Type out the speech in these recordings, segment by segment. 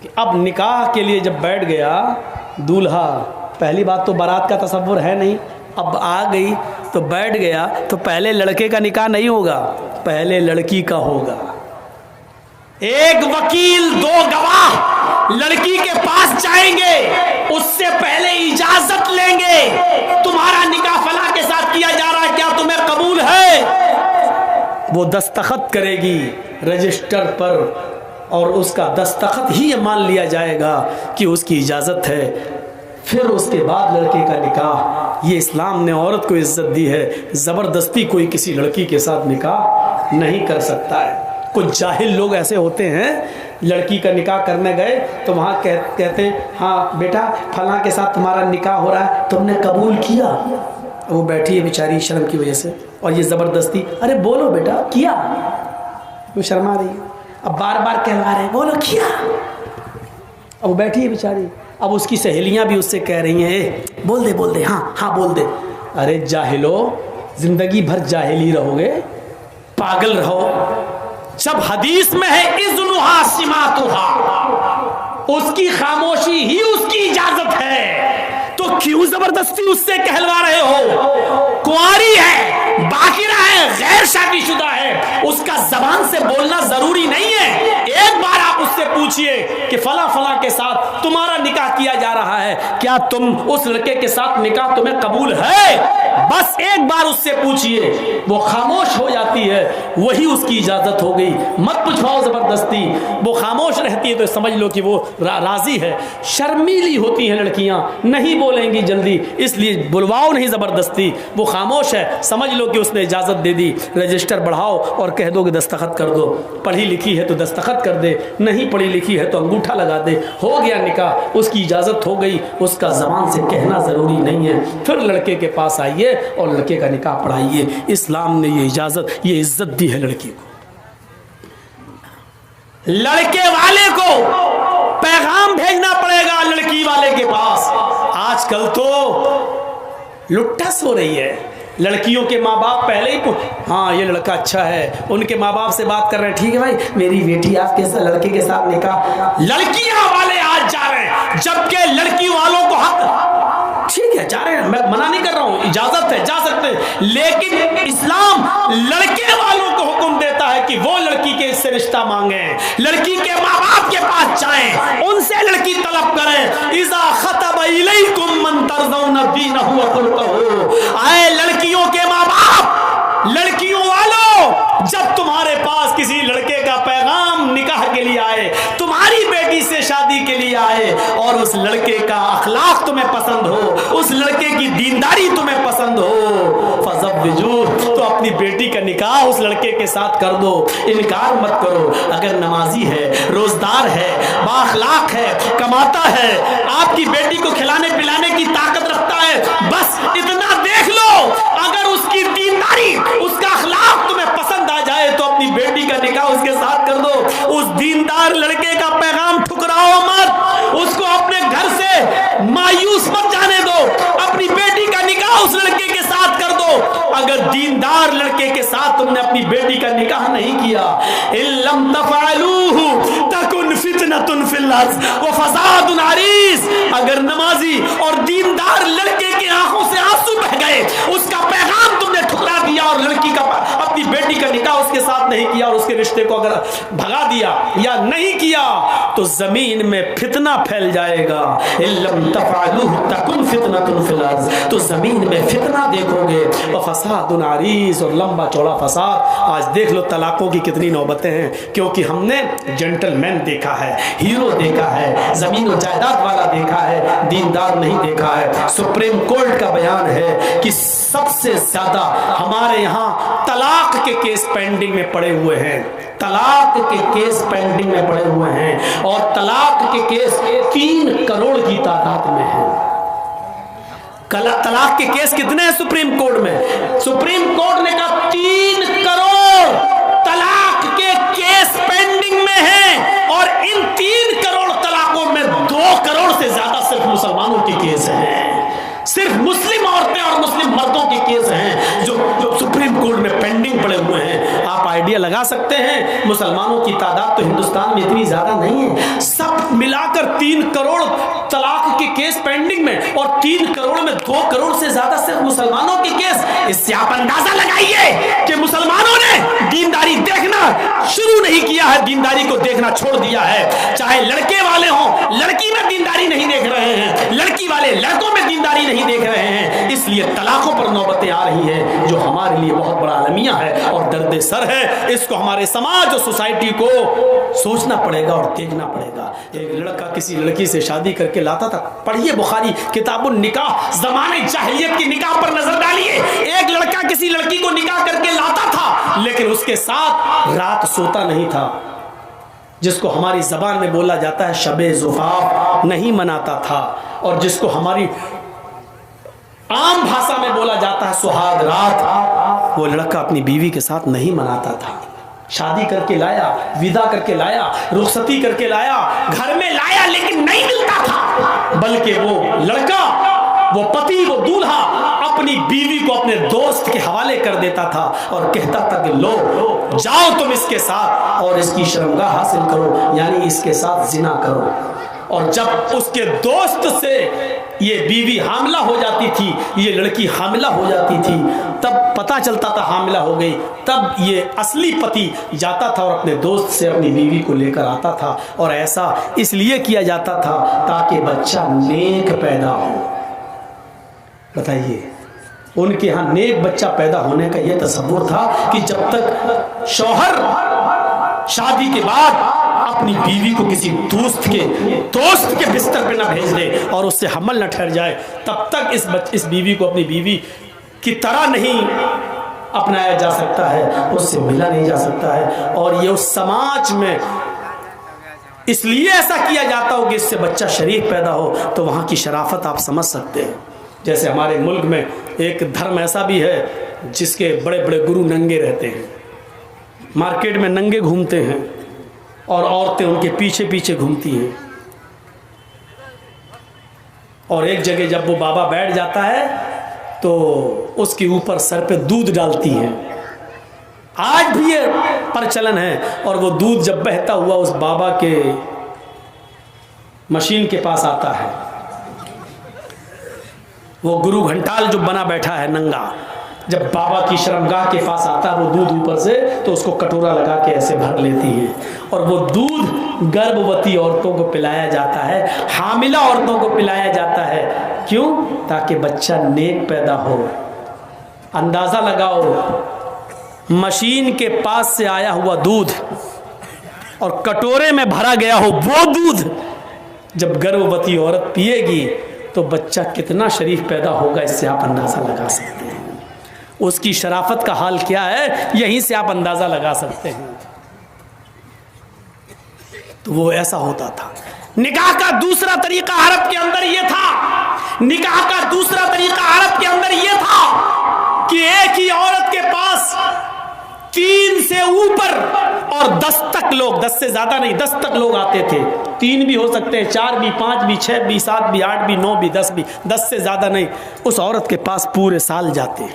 कि अब निकाह के लिए जब बैठ गया दूल्हा, पहली बात तो बारात का तसव्वुर है नहीं, अब आ गई तो बैठ गया, तो पहले लड़के का निकाह नहीं होगा, पहले लड़की का होगा। एक वकील, दो गवाह लड़की के पास जाएंगे, उससे पहले इजाजत लेंगे, तुम्हारा निकाह फला के साथ किया जा रहा है, क्या तुम्हें कबूल है? वो दस्तखत करेगी रजिस्टर पर और उसका दस्तखत ही ये मान लिया जाएगा कि उसकी इजाज़त है। फिर उसके बाद लड़के का निकाह। ये इस्लाम ने औरत को इज्जत दी है, ज़बरदस्ती कोई किसी लड़की के साथ निकाह नहीं कर सकता है। कुछ जाहिल लोग ऐसे होते हैं, लड़की का निकाह करने गए तो वहाँ कहते हैं हाँ बेटा फलां के साथ तुम्हारा निकाह हो रहा है, तुमने कबूल किया? वो बैठी है बेचारी शर्म की वजह से, और ये ज़बरदस्ती, अरे बोलो बेटा किया, वो शर्मा रही है, अब बार बार कहवा रहे हैं बोलो किया। अब वो बैठी है बेचारी, अब उसकी सहेलियां भी उससे कह रही हैं बोल दे हाँ हाँ बोल दे। अरे जाहिलो, जिंदगी भर जाहिली रहोगे, पागल रहो। जब हदीस में है इज़्नुहा सिमातुहा, उसकी खामोशी ही उसकी इजाजत है, तो क्यों जबरदस्ती उससे कहलवा रहे हो? कुंवारी है, बाकिरा है, गैर शादीशुदा है, उसका जबान से बोलना जरूरी नहीं है। एक बार आप उससे पूछिए कि फला फला के साथ तुम्हारा निकाह किया जा रहा है, क्या तुम उस लड़के के साथ निकाह तुम्हें कबूल है? बस एक बार उससे पूछिए, वो खामोश हो जाती है, वही उसकी इजाजत हो गई। मत पूछवाओ जबरदस्ती, वो खामोश रहती है तो समझ लो कि वो राजी है। शर्मीली होती हैं लड़कियां, नहीं बोलेंगी जल्दी, इसलिए बुलवाओ नहीं जबरदस्ती। वो खामोश है, समझ लो कि उसने इजाजत दे दी, रजिस्टर बढ़ाओ और कह दो कि दस्तखत कर दो। पढ़ी लिखी है तो दस्तखत कर दे, नहीं पढ़ी लिखी है तो अंगूठा लगा दे, हो गया निकाह, उसकी इजाजत हो गई, उसका जबान से कहना जरूरी नहीं है। फिर लड़के के पास आइए और लड़के का निकाह पढ़ाइए। इस्लाम ने ये इजाजत, ये इज्जत दी है लड़की को। लड़के वाले को पैगाम भेजना पड़ेगा लड़की वाले के पास। आजकल तो लुट्टा सो रही है, लड़कियों के माँ बाप पहले ही हाँ ये लड़का अच्छा है, उनके माँ बाप से बात कर रहे हैं, ठीक है भाई मेरी बेटी आपके साथ लड़के के साथ निकाह। लड़कियां वाले आज जा रहे हैं, जबकि लड़की वालों को हक, ठीक है जा रहे हैं, मैं मना नहीं कर रहा हूं, इजाजत है, जा सकते हैं, लेकिन इस्लाम लड़के वालों को हुक्म देता है कि वो लड़की के इससे रिश्ता मांगे, लड़की के माँ बाप के पास जाएं, उनसे लड़की तलब करें। इज़ा खतब इलैकुम मन तरज़ौना दीनहु व खुलक़हु, आए लड़कियों के माँ बाप, लड़कियों वालों, जब तुम्हारे पास किसी लड़के का पैगाम निकाह के लिए आए, तुम्हारी बेटी से शादी के लिए आए, और उस लड़के का अखलाक तुम्हें पसंद हो, उस लड़के की दीनदारी तुम्हें पसंद हो, फज़व्विजू, तो अपनी बेटी का निकाह उस लड़के के साथ कर दो, इनकार मत करो। अगर नमाजी है, रोजदार है, बाअखलाक है, कमाता है, आपकी बेटी को खिलाने पिलाने की ताकत रखता है, बस इतना देख लो, अगर उसकी दीनदारी, उसका अखलाक तुम्हें पसंद आ जाए तो अपनी बेटी का निकाह उसके साथ कर दो। उस दीनदार लड़के का पैगाम ठुकराओ मत, उसको अपने घर से मायूस मत जाने दो, अपनी बेटी का निकाह उस लड़के के साथ कर दो। अगर दीनदार लड़के के साथ तुमने अपनी बेटी का निकाह नहीं किया, इल्लम तफअलूहु तकुन फितनतुन फिल अर्ज़ व फसादुन अरीज़, अगर नमाजी और दीनदार लड़के की आंखों से आंसू बह गए, उसका पैगाम तुमने ठुकरा दिया और लड़की का अपनी बेटी का निकाह उसके साथ नहीं किया और उसके रिश्ते को अगर भगा दिया या नहीं किया, तो जमीन में फितना फैल जाएगा। इल्लम तफअलूहु तकुन फितनतुन फिल अर्ज़, तो जमीन में फितना देखोगे, व फसादुन अरीज़, और लंबा चौड़ा फसाद। आज देख लो तलाकों की कितनी नौबतें हैं, क्योंकि हमने जेंटलमैन देखा है, हीरो देखा है, जमीन और जायदाद वाला देखा है, दीनदार नहीं देखा है। सुप्रीम कोर्ट का बयान है कि सबसे ज्यादा हमारे यहाँ तलाक के केस पेंडिंग में पड़े हुए हैं, तलाक के केस पेंडिंग में पड़े हुए हैं, और तलाक के केस 3 करोड़ की तादाद में है। तलाक के केस कितने हैं सुप्रीम कोर्ट में? सुप्रीम कोर्ट ने कहा 3 करोड़ तलाक के केस पेंडिंग में हैं, और इन 3 करोड़ तलाकों में 2 करोड़ से ज्यादा सिर्फ मुसलमानों के केस हैं, सिर्फ मुस्लिम औरतें और मुस्लिम मर्दों के केस हैं जो सुप्रीम कोर्ट में पेंडिंग पड़े हुए हैं। आप आइडिया लगा सकते हैं, मुसलमानों की तादाद तो हिंदुस्तान में इतनी ज्यादा नहीं है, सब मिलाकर 3 करोड़ तलाक के केस पेंडिंग में, और 3 करोड़ में 2 करोड़ से ज्यादा सिर्फ मुसलमानों के केस। इससे आप अंदाजा लगाइए कि मुसलमानों ने दीनदारी देखना शुरू नहीं किया है, दीनदारी को देखना छोड़ दिया है। चाहे लड़के वाले हों, लड़की में दीनदारी नहीं देख रहे हैं, लड़की वाले लड़कों में दीनदारी नहीं देख रहे हैं। इसलिए तलाकों पर नौबतें आ रही है, जो हमारे लिए बहुत बड़ा अलमिया है और दर्द सर है। इसको हमारे समाज और सोसाइटी को सोचना पड़ेगा और देखना पड़ेगा। एक लड़का किसी लड़की से शादी करके लाता था, पढ़िए बुखारी किताबुन निकाह, ज़माने जाहिलियत की निकाह पर नजर डालिए। एक लड़का किसी लड़की को निकाह करके लाता था, लेकिन उसके साथ रात सोता नहीं था, जिसको हमारी जबान में बोला जाता है शबे ज़ुफ़ाफ़, नहीं मनाता था, और जिसको हमारी आम भाषा में बोला जाता है सुहाग रात, वो लड़का अपनी बीवी के साथ नहीं मनाता था। शादी करके लाया, विदा करके लाया, रुखसती करके लाया, घर में लाया, लेकिन नहीं मिलता था, बल्कि वो लड़का, वो पति, वो दूल्हा अपनी बीवी को अपने दोस्त के हवाले कर देता था और कहता था कि लो जाओ तुम इसके साथ और इसकी शर्मगाह हासिल करो, यानी इसके साथ जिना करो। और जब उसके दोस्त से ये बीवी हामिला हो जाती थी, ये लड़की हामिला हो जाती थी, तब पता चलता था हामिला हो गई, तब ये असली पति जाता था और अपने दोस्त से अपनी बीवी को लेकर आता था। और ऐसा इसलिए किया जाता था ताकि बच्चा नेक पैदा हो। बताइए, उनके यहाँ नेक बच्चा पैदा होने का यह तसव्वुर था कि जब तक शौहर शादी के बाद अपनी बीवी को किसी दोस्त के बिस्तर पे ना भेज दे और उससे हमल न ठहर जाए, तब तक इस बीवी को अपनी बीवी की तरह नहीं अपनाया जा सकता है, उससे मिला नहीं जा सकता है। और ये उस समाज में इसलिए ऐसा किया जाता हो कि इससे बच्चा शरीफ पैदा हो, तो वहाँ की शराफत आप समझ सकते हैं। जैसे हमारे मुल्क में एक धर्म ऐसा भी है जिसके बड़े बड़े गुरु नंगे रहते हैं, मार्केट में नंगे घूमते हैं और औरतें उनके पीछे पीछे घूमती हैं। और एक जगह जब वो बाबा बैठ जाता है तो उसके ऊपर सर पे दूध डालती हैं। आज भी ये प्रचलन है। और वो दूध जब बहता हुआ उस बाबा के मशीन के पास आता है, वो गुरु घंटाल जो बना बैठा है नंगा, जब बाबा की शर्मगाह के पास आता है वो दूध ऊपर से, तो उसको कटोरा लगा के ऐसे भर लेती है। और वो दूध गर्भवती औरतों को पिलाया जाता है, हामिला औरतों को पिलाया जाता है। क्यों? ताकि बच्चा नेक पैदा हो। अंदाज़ा लगाओ, मशीन के पास से आया हुआ दूध और कटोरे में भरा गया हो वो दूध जब गर्भवती औरत पिएगी तो बच्चा कितना शरीफ पैदा होगा, इससे आप अंदाज़ा लगा सकते हैं। उसकी शराफत का हाल क्या है, यहीं से आप अंदाज़ा लगा सकते हैं। तो वो ऐसा होता था। निकाह का दूसरा तरीका अरब के अंदर ये था, निकाह का दूसरा तरीका अरब के अंदर ये था कि एक ही औरत के पास 3 से ऊपर और 10 तक लोग, 10 से ज्यादा नहीं, 10 तक लोग आते थे। 3 भी हो सकते हैं, 4 भी, 5 भी, 6 भी, 7 भी, 8 भी, 9 भी, 10 भी, 10 से ज्यादा नहीं। उस औरत के पास पूरे साल जाते।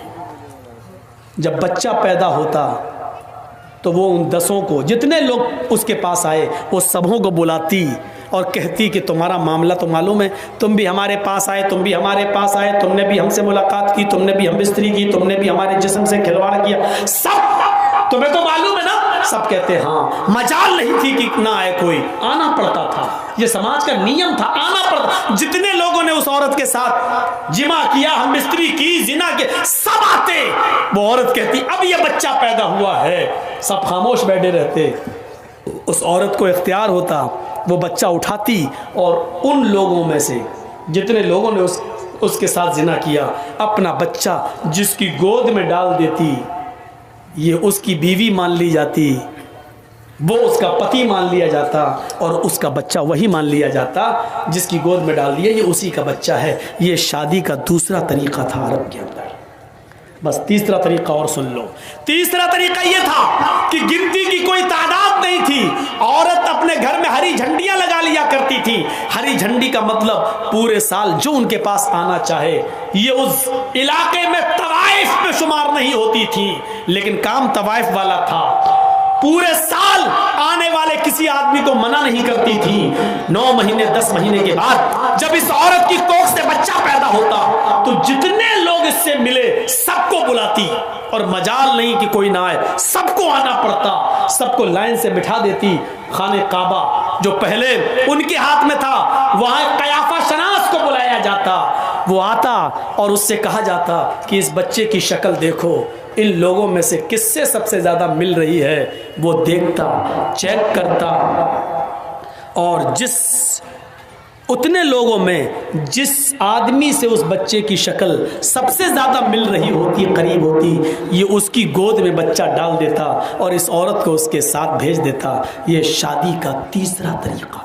जब बच्चा पैदा होता तो वो उन 10 को, जितने लोग उसके पास आए, वो सबों को बुलाती और कहती कि तुम्हारा मामला तो मालूम है, तुम भी हमारे पास आए, तुम भी हमारे पास आए, तुमने भी हमसे मुलाकात की, तुमने भी हम बिस्तरी की, तुमने भी हमारे जिस्म से खिलवाड़ किया, सब तुम्हें तो मालूम है ना। सब कहते हाँ। मजाल नहीं थी कि ना आए कोई, आना पड़ता था। ये समाज का नियम था, आना पड़ता। जितने लोगों ने उस औरत के साथ जिमा किया, हम बिस्तरी की, जिना के, सब आते। वो औरत कहती अब ये बच्चा पैदा हुआ है, सब खामोश बैठे रहते। उस औरत को इख्तियार होता, वो बच्चा उठाती और उन लोगों में से जितने लोगों ने उसके साथ जिना किया, अपना बच्चा जिसकी गोद में डाल देती। ये उसकी बीवी मान ली जाती, वो उसका पति मान लिया जाता और उसका बच्चा वही मान लिया जाता जिसकी गोद में डाल दिया, ये उसी का बच्चा है। ये शादी का दूसरा तरीका था अरब के अंदर। बस तीसरा तरीका और सुन लो। तीसरा तरीका ये था कि गिनती की कोई तादाद नहीं थी, औरत अपने घर में हरी झंडियां लगा लिया करती थी। हरी झंडी का मतलब पूरे साल जो उनके पास आना चाहे। ये उस इलाके में तवाइफ में शुमार नहीं होती थी, लेकिन काम तवाइफ वाला था। पूरे साल आने वाले किसी आदमी को मना नहीं करती थी। 9 महीने 10 महीने के बाद जब इस औरत की कोख से बच्चा पैदा होता तो जितने लोग इससे मिले सबको बुलाती, और मजाल नहीं कि कोई ना आए, सबको आना पड़ता, सबको लाइन से बिठा देती। खाने काबा जो पहले उनके हाथ में था, वहां कयाफा शनास को बुलाया जाता, वो आता और उससे कहा जाता कि इस बच्चे की शक्ल देखो, इन लोगों में से किससे सबसे ज्यादा मिल रही है। वो देखता, चेक करता, और उतने लोगों में जिस आदमी से उस बच्चे की शक्ल सबसे ज्यादा मिल रही होती, करीब होती, ये उसकी गोद में बच्चा डाल देता और इस औरत को उसके साथ भेज देता। ये शादी का तीसरा तरीका।